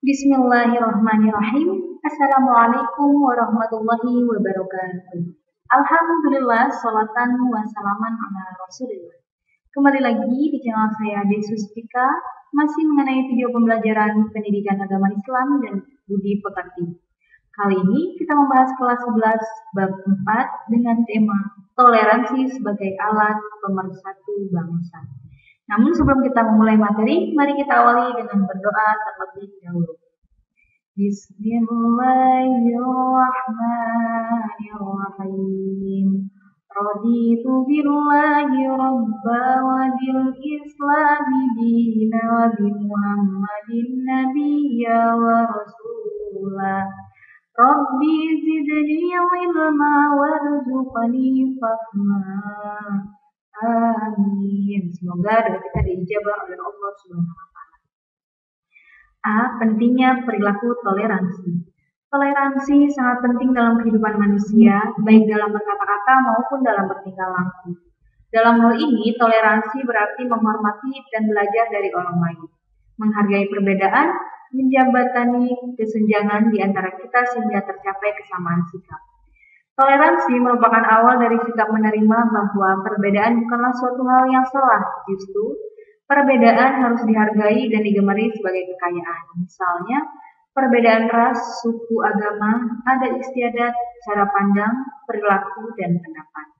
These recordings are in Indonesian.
Bismillahirrahmanirrahim. Assalamualaikum warahmatullahi wabarakatuh. Alhamdulillah, salatan wa salaman ala rasulillah. Kembali lagi di channel saya Desustika, masih mengenai video pembelajaran pendidikan agama Islam dan budi pekerti. Kali ini kita membahas kelas 11 bab 4 dengan tema toleransi sebagai alat pemersatu bangsa. Namun sebelum kita memulai materi, mari kita awali dengan berdoa terlebih dahulu. Bismillahirrahmanirrahim. Raditu billahi rabba wa bil islami dina wa bi Muhammadin nabiyya wa rasulah. Rabbi zidni ilma warzuqni fahma. Amin. Semoga doa kita diijabah oleh Allah Subhanahu wa taala. A. Pentingnya perilaku toleransi. Toleransi sangat penting dalam kehidupan manusia, baik dalam berkata-kata maupun dalam bertingkah laku. Dalam hal ini, toleransi berarti menghormati dan belajar dari orang lain, menghargai perbedaan, menjembatani kesenjangan di antara kita sehingga tercapai kesamaan sikap. Toleransi merupakan awal dari sikap menerima bahwa perbedaan bukanlah suatu hal yang salah, justru perbedaan harus dihargai dan digemari sebagai kekayaan. Misalnya, perbedaan ras, suku, agama, adat istiadat, cara pandang, perilaku, dan pendapat.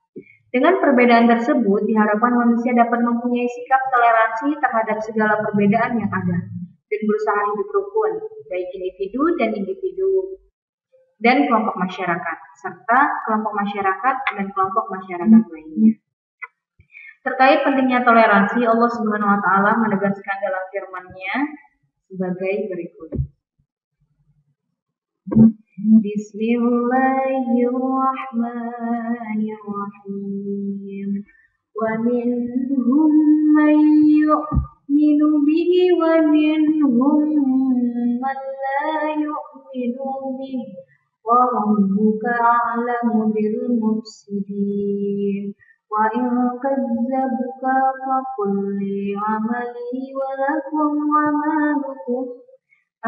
Dengan perbedaan tersebut, diharapkan manusia dapat mempunyai sikap toleransi terhadap segala perbedaan yang ada dan berusaha hidup rukun, baik individu dan kelompok masyarakat, serta kelompok masyarakat dan kelompok masyarakat lainnya. Terkait pentingnya toleransi, Allah Subhanahu wa taala menegaskan dalam firman-Nya sebagai berikut. Bismillahirrahmanirrahim. Wa minhum man yu'minu bihi wa minhum man la yu'minu bihi. Wa rabbuka a'lamu bil mufsidin. Wa in kadzabuka faqul li 'amali wa lakum 'amalukum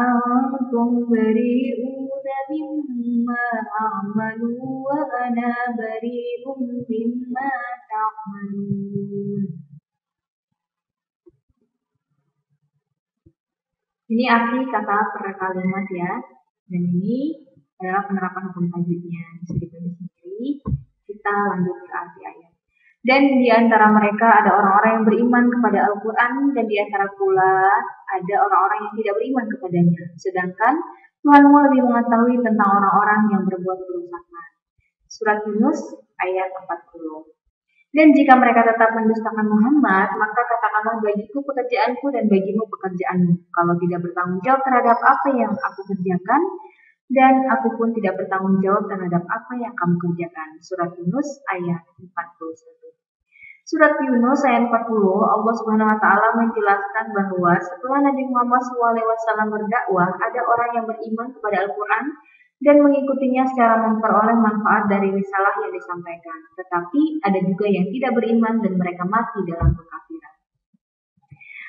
antum bari'una mimma a'malu wa ana bari'un mimma ta'malun. Ini arti kata per kalimat ya, dan ini adalah penerapan hukum tajwidnya. Bisa ditulis sendiri. Kita lanjut ke arti ayat. Dan di antara mereka ada orang-orang yang beriman kepada Al-Quran, dan di antara pula ada orang-orang yang tidak beriman kepadanya. Sedangkan Tuhanmu lebih mengetahui tentang orang-orang yang berbuat kerusakan. Surat Yunus ayat 40. Dan jika mereka tetap mendustakan Muhammad, maka katakanlah, bagiku pekerjaanku dan bagimu pekerjaanmu. Kalau tidak bertanggung jawab terhadap apa yang aku kerjakan, dan aku pun tidak bertanggung jawab terhadap apa yang kamu kerjakan. Surat Yunus ayat 41. Surat Yunus ayat 40, Allah Subhanahu wa taala menjelaskan bahwa setelah Nabi Muhammad SAW berdakwah, ada orang yang beriman kepada Al-Quran dan mengikutinya secara memperoleh manfaat dari risalah yang disampaikan. Tetapi ada juga yang tidak beriman dan mereka mati dalam kekafiran.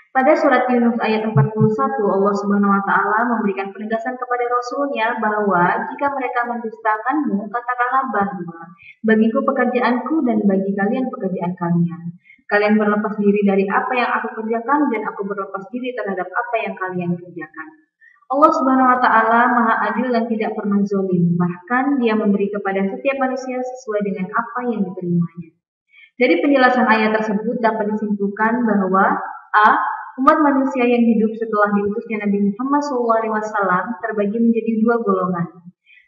Pada surat Yunus ayat 41, Allah Subhanahu wa taala memberikan penegasan kepada Rasulnya bahwa jika mereka mendustakanmu, katakanlah bahwa bagiku pekerjaanku dan bagi kalian pekerjaan kalian. Kalian berlepas diri dari apa yang aku kerjakan dan aku berlepas diri terhadap apa yang kalian kerjakan. Allah Subhanahu wa taala Maha Adil dan tidak pernah zalim. Bahkan Dia memberi kepada setiap manusia sesuai dengan apa yang diterimanya. Dari penjelasan ayat tersebut dapat disimpulkan bahwa a. Umat manusia yang hidup setelah diutusnya Nabi Muhammad SAW terbagi menjadi dua golongan.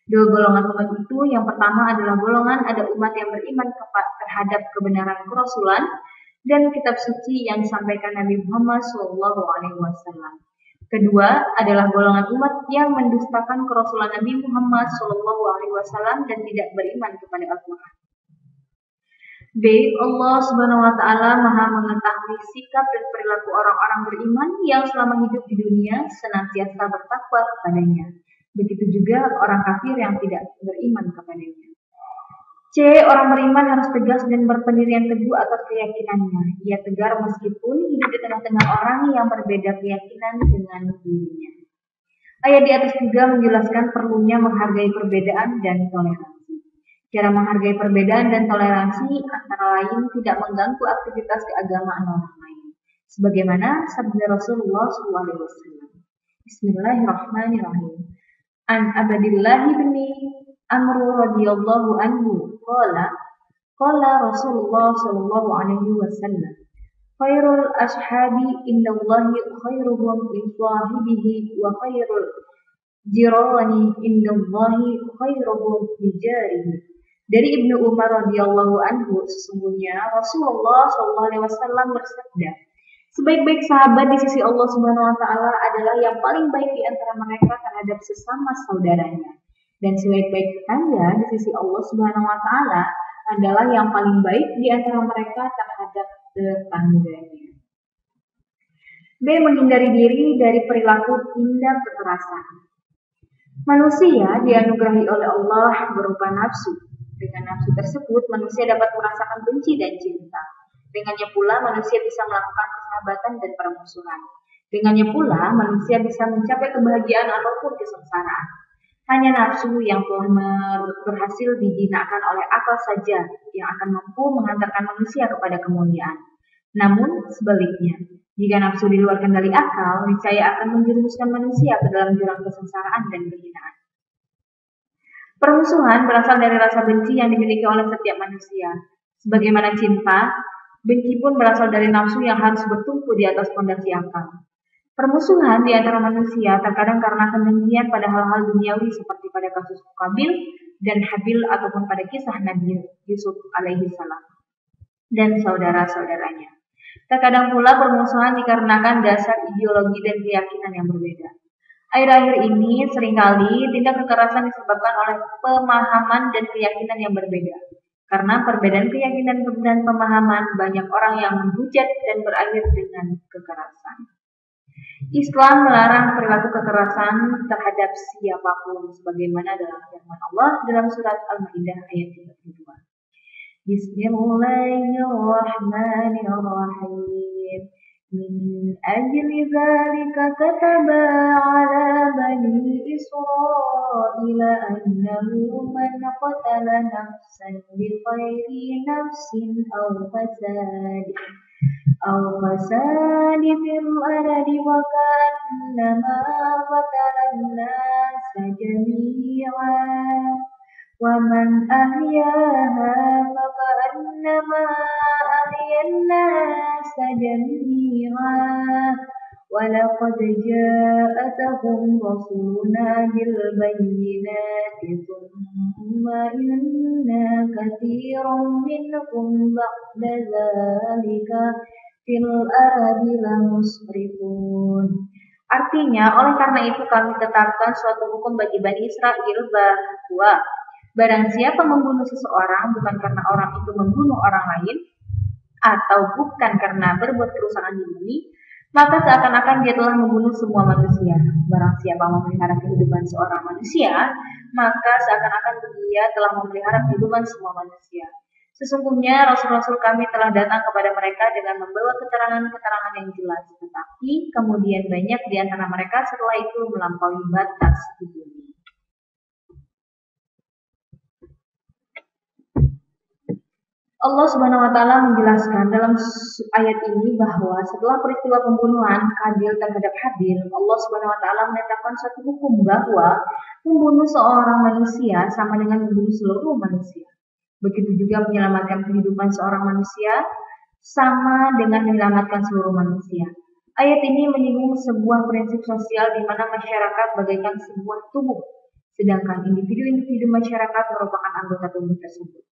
Dua golongan umat itu, yang pertama adalah golongan ada umat yang beriman terhadap kebenaran kerasulan dan kitab suci yang disampaikan Nabi Muhammad SAW. Kedua adalah golongan umat yang mendustakan kerasulan Nabi Muhammad SAW dan tidak beriman kepada Al-Quran. B. Allah Subhanahu wa taala Maha mengetahui sikap dan perilaku orang-orang beriman yang selama hidup di dunia senantiasa bertakwa kepadanya. Begitu juga orang kafir yang tidak beriman kepadanya. C. Orang beriman harus tegas dan berpendirian teguh atas keyakinannya. Ia tegar meskipun hidup di tengah-tengah orang yang berbeda keyakinan dengan dirinya. Ayat di atas juga menjelaskan perlunya menghargai perbedaan dan toleransi. Cara menghargai perbedaan dan toleransi antara lain tidak mengganggu aktivitas keagamaan orang lain. Sebagaimana sabda Rasulullah SAW. Bismillahirrahmanirrahim. An Abdillah bin Amr radhiyallahu anhu qala Rasulullah sallallahu alaihi wasallam khairul ashabi indallahi khairuhum li sahibihi wa khairul jirani indallahi khairuhum li jarihi. Dari Ibnu Umar radhiyallahu anhu, sesungguhnya Rasulullah sallallahu alaihi wasallam bersabda, sebaik-baik sahabat di sisi Allah Subhanahu wa taala adalah yang paling baik di antara mereka terhadap sesama saudaranya. Dan sebaik-baik tetangga di sisi Allah Subhanahu wa taala adalah yang paling baik di antara mereka terhadap tetangganya. B. Menghindari diri dari perilaku tindak kekerasan. Manusia dianugerahi oleh Allah berupa nafsu. Dengan nafsu tersebut, manusia dapat merasakan benci dan cinta. Dengannya pula, manusia bisa melakukan persahabatan dan permusuhan. Dengannya pula, manusia bisa mencapai kebahagiaan ataupun kesengsaraan. Hanya nafsu yang telah berhasil dijinakkan oleh akal saja yang akan mampu menghantarkan manusia kepada kemuliaan. Namun sebaliknya, jika nafsu di luar kendali akal, niscaya akan menjerumuskan manusia ke dalam jurang kesengsaraan dan kehinaan. Permusuhan berasal dari rasa benci yang dimiliki oleh setiap manusia. Sebagaimana cinta, benci pun berasal dari nafsu yang harus bertumpu di atas fondasi akal. Permusuhan di antara manusia terkadang karena kebencian pada hal-hal duniawi seperti pada kasus Qabil dan Habil ataupun pada kisah Nabi Yusuf alaihi salam dan saudara-saudaranya. Terkadang pula permusuhan dikarenakan dasar ideologi dan keyakinan yang berbeda. Akhir-akhir ini seringkali tindak kekerasan disebabkan oleh pemahaman dan keyakinan yang berbeda. Karena perbedaan keyakinan dan pemahaman, banyak orang yang menghujat dan berakhir dengan kekerasan. Islam melarang perilaku kekerasan terhadap siapapun sebagaimana dalam firman Allah dalam surat Al-Maidah ayat 32. Bismillahirrahmanirrahim. Min ajli dzalika kataba 'ala bani Israila annahu man qatala nafsan bighairi nafsin aw fasad fil ardi wa kannama qatalan nasa jami'an wa man ahyaha fakannama ahyan nasa jami'an wa laqad ja'atuhum rasuluna bil bayyinati thumma inna katsiran minhum ba'da dzalika fil ardi lamusrifun. Artinya, oleh karena itu kami tetapkan suatu hukum bagi Bani Israel bahwa barang siapa membunuh seseorang bukan karena orang itu membunuh orang lain atau bukan karena berbuat kerusakan di bumi, maka seakan-akan dia telah membunuh semua manusia. Barang siapa memelihara kehidupan seorang manusia, maka seakan-akan dia telah memelihara kehidupan semua manusia. Sesungguhnya Rasul-Rasul kami telah datang kepada mereka dengan membawa keterangan-keterangan yang jelas, tetapi kemudian banyak di antara mereka setelah itu melampaui batas di bumi. Allah Subhanahu wa taala menjelaskan dalam ayat ini bahwa setelah peristiwa pembunuhan Qabil terhadap Habil, Allah Subhanahu wa taala menetapkan suatu hukum bahwa membunuh seorang manusia sama dengan membunuh seluruh manusia. Begitu juga menyelamatkan kehidupan seorang manusia sama dengan menyelamatkan seluruh manusia. Ayat ini menyinggung sebuah prinsip sosial di mana masyarakat bagaikan sebuah tubuh, sedangkan individu-individu masyarakat merupakan anggota tubuh tersebut.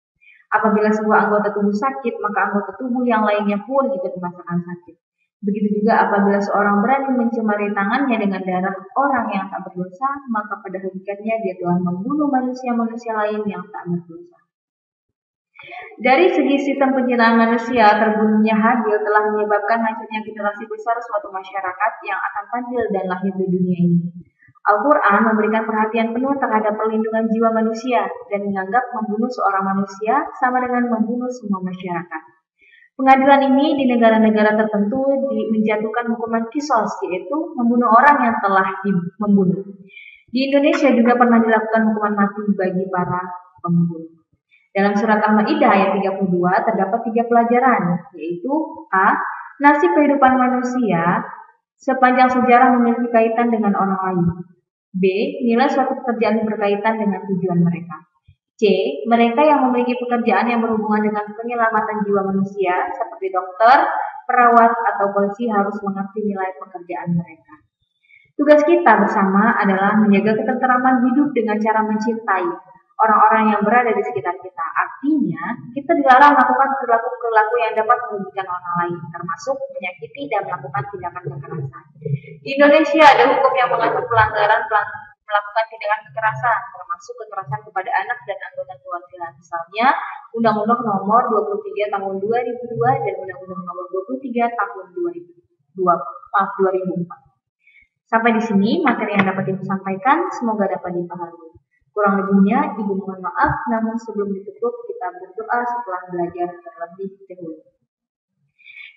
Apabila sebuah anggota tubuh sakit, maka anggota tubuh yang lainnya pun ikut merasakan sakit. Begitu juga apabila seorang berani mencemari tangannya dengan darah orang yang tak berdosa, maka pada hakikatnya dia telah membunuh manusia-manusia lain yang tak berdosa. Dari segi sistem penjenaan manusia, terbunuhnya Habil telah menyebabkan hancurnya generasi besar suatu masyarakat yang akan tampil dan lahir di dunia ini. Al-Quran memberikan perhatian penuh terhadap perlindungan jiwa manusia dan menganggap membunuh seorang manusia sama dengan membunuh semua masyarakat. Pengadilan ini di negara-negara tertentu menjatuhkan hukuman kisos, yaitu membunuh orang yang telah membunuh. Di Indonesia juga pernah dilakukan hukuman mati bagi para pembunuh. Dalam surat Al-Maidah ayat 32 terdapat 3 pelajaran, yaitu A. Nasib kehidupan manusia sepanjang sejarah memiliki kaitan dengan orang lain. B. Nilai suatu pekerjaan berkaitan dengan tujuan mereka. C. Mereka yang memiliki pekerjaan yang berhubungan dengan penyelamatan jiwa manusia, seperti dokter, perawat, atau polisi harus mengerti nilai pekerjaan mereka. Tugas kita bersama adalah menjaga ketenteraman hidup dengan cara mencintai orang-orang yang berada di sekitar kita. Artinya, kita dilarang melakukan perilaku-perilaku yang dapat merugikan orang lain, termasuk menyakiti dan melakukan tindakan kekerasan. Di Indonesia ada hukum yang mengatur pelanggaran melakukan tindakan kekerasan, termasuk kekerasan kepada anak dan anggota keluarga. Misalnya, Undang-Undang Nomor 23 Tahun 2002 dan Undang-Undang Nomor 23 Tahun 2004. Sampai di sini materi yang dapat Ibu sampaikan, semoga dapat dipahami. Kurang lebihnya, Ibu mohon maaf, namun sebelum ditutup, kita berdoa setelah belajar terlebih dahulu.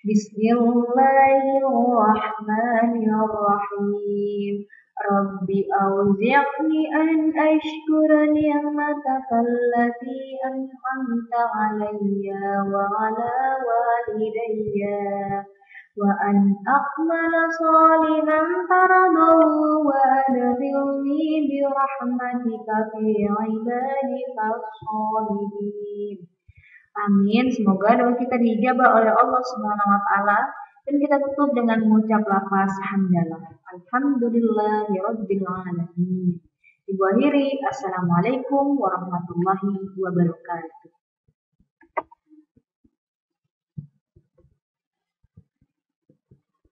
Bismillahirrahmanirrahim. Rabbi auzi'ni an ashkura ni'mataka allati an'amta 'alayya wa 'ala walidayya wa an a'mala salihan taradahu wa adkhilni bi rahmatika fi 'ibadika as-shalihin. Amin. Semoga doa kita diijabah oleh Allah Subhanahu wa taala dan kita tutup dengan mengucap lafaz hamdalah. Alhamdulillahirabbil alamin. Ibu akhiri, assalamualaikum warahmatullahi wabarakatuh.